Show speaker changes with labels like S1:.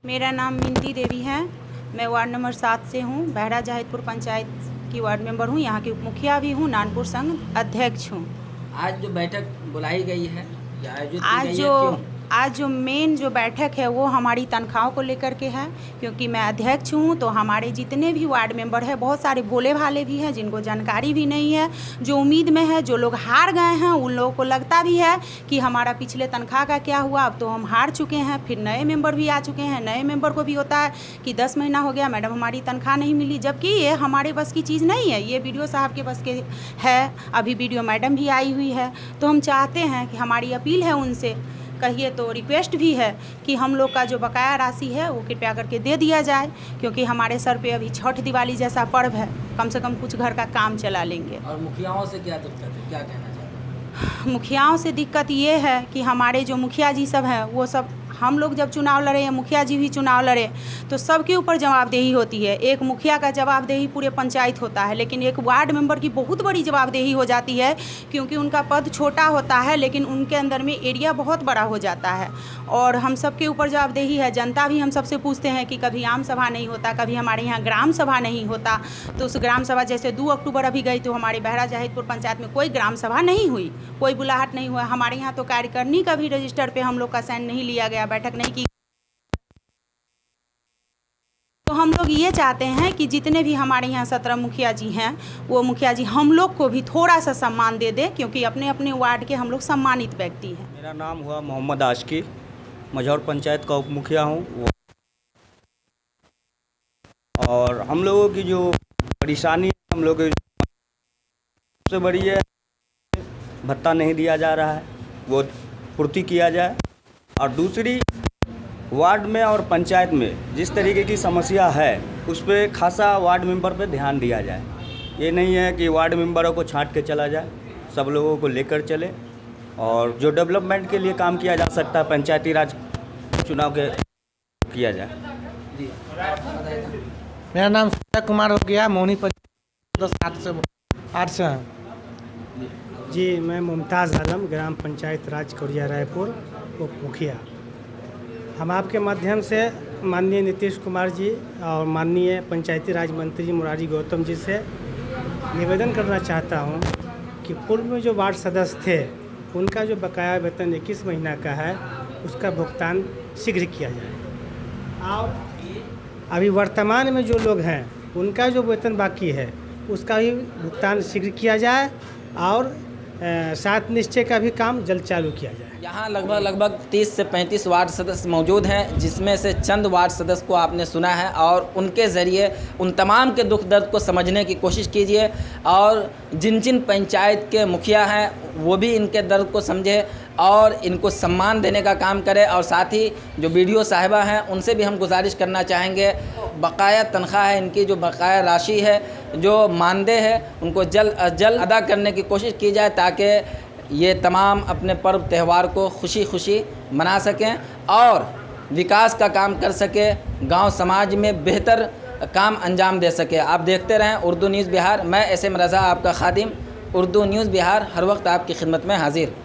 S1: मेरा नाम मिंती देवी है। मैं वार्ड नंबर 7 से हूँ। बहरा जाहिदपुर पंचायत की वार्ड मेंबर हूँ। यहाँ की उप मुखिया भी हूँ, नानपुर संघ अध्यक्ष हूँ।
S2: आज जो बैठक बुलाई गई है या आयोजित की गई है, क्यों?
S1: आज जो मेन जो बैठक है वो हमारी तनख्वाहों को लेकर के है, क्योंकि मैं अध्यक्ष हूँ। तो हमारे जितने भी वार्ड मेंबर हैं, बहुत सारे भोले भाले भी हैं जिनको जानकारी भी नहीं है, जो उम्मीद में है, जो लोग हार गए हैं उन लोगों को लगता भी है कि हमारा पिछले तनख्वाह का क्या हुआ, अब तो हम हार चुके हैं। फिर नए मेंबर भी आ चुके हैं। नए मेंबर को भी होता है कि 10 महीना हो गया मैडम हमारी तनख्वाह नहीं मिली, जबकि ये हमारे बस की चीज़ नहीं है, ये BDO साहब के बस के है। अभी BDO मैडम भी आई हुई है। तो हम चाहते हैं कि हमारी अपील है उनसे, कहिए तो रिक्वेस्ट भी है कि हम लोग का जो बकाया राशि है वो कृपया करके दे दिया जाए, क्योंकि हमारे सर पे अभी छठ दिवाली जैसा पर्व है, कम से कम कुछ घर का काम चला लेंगे।
S2: और मुखियाओं से क्या दिक्कत है, क्या कहना चाहते हैं?
S1: मुखियाओं से दिक्कत ये है कि हमारे जो मुखिया जी सब हैं वो सब, हम लोग जब चुनाव लड़े या मुखिया जी भी चुनाव लड़े तो सबके ऊपर जवाबदेही होती है। एक मुखिया का जवाबदेही पूरे पंचायत होता है, लेकिन एक वार्ड मेंबर की बहुत बड़ी जवाबदेही हो जाती है, क्योंकि उनका पद छोटा होता है लेकिन उनके अंदर में एरिया बहुत बड़ा हो जाता है। और हम सबके ऊपर जवाबदेही है। जनता भी हम सबसे पूछते हैं कि कभी आम सभा नहीं होता, कभी हमारे यहाँ ग्राम सभा नहीं होता। तो उस ग्राम सभा जैसे 2 अक्टूबर अभी गई तो हमारे बहरा जाहिदपुर पंचायत में कोई ग्राम सभा नहीं हुई, कोई बुलाहट नहीं हुआ। हमारे यहाँ तो कार्यकारिणी का भी रजिस्टर पे हम लोग का साइन नहीं लिया गया, बैठक नहीं की। तो हम लोग ये चाहते हैं कि जितने भी हमारे यहाँ 17 मुखिया जी हैं वो मुखिया जी हम लोग को भी थोड़ा सा सम्मान दे दें, क्योंकि अपने अपने वार्ड के हम लोग सम्मानित व्यक्ति हैं।
S3: मेरा नाम हुआ मोहम्मद आशिकी, मझौर पंचायत का उप मुखिया हूँ। और हम लोगों की जो परेशानी हम लोग की सबसे बड़ी है, भत्ता नहीं दिया जा रहा है, वो पूर्ति किया जाए। और दूसरी, वार्ड में और पंचायत में जिस तरीके की समस्या है उस पर खासा वार्ड मेंबर पे ध्यान दिया जाए। ये नहीं है कि वार्ड मेंबरों को छांट के चला जाए, सब लोगों को लेकर चले। और जो डेवलपमेंट के लिए काम किया जा सकता है पंचायती राज चुनाव के किया जाए।
S2: जी,
S4: मेरा नाम सूर्या कुमार हो गया, मोहनी पंचायत 8 से हैं।
S5: जी, मैं मुमताज़ आलम, ग्राम पंचायत राज कोरिया रायपुर उप मुखिया। हम आपके माध्यम से माननीय नीतीश कुमार जी और माननीय पंचायती राज मंत्री जी मुरारी गौतम जी से निवेदन करना चाहता हूं कि पूर्व में जो वार्ड सदस्य थे उनका जो बकाया वेतन 21 महीना का है उसका भुगतान शीघ्र किया जाए। और अभी वर्तमान में जो लोग हैं उनका जो वेतन बाकी है उसका भी भुगतान शीघ्र किया जाए और 7 निश्चय का भी काम जल्द चालू किया जाए।
S2: यहाँ लगभग 30 से 35 वार्ड सदस्य मौजूद हैं, जिसमें से चंद वार्ड सदस्य को आपने सुना है और उनके ज़रिए उन तमाम के दुख दर्द को समझने की कोशिश कीजिए। और जिन जिन पंचायत के मुखिया हैं वो भी इनके दर्द को समझे और इनको सम्मान देने का काम करे। और साथ ही जो BDO साहिबा हैं उनसे भी हम गुजारिश करना चाहेंगे, बकाया तनख्वाह है इनकी, जो बकाया राशि है, जो मानदेय है, उनको जल्द अज जल्द अदा करने की कोशिश की जाए, ताकि ये तमाम अपने पर्व त्यौहार को खुशी खुशी मना सकें और विकास का काम कर सके, गांव समाज में बेहतर काम अंजाम दे सके। आप देखते रहें उर्दू न्यूज़ बिहार। मैं SM रज़ा, आपका खादिम, उर्दू न्यूज़ बिहार, हर वक्त आपकी खिदमत में हाजिर।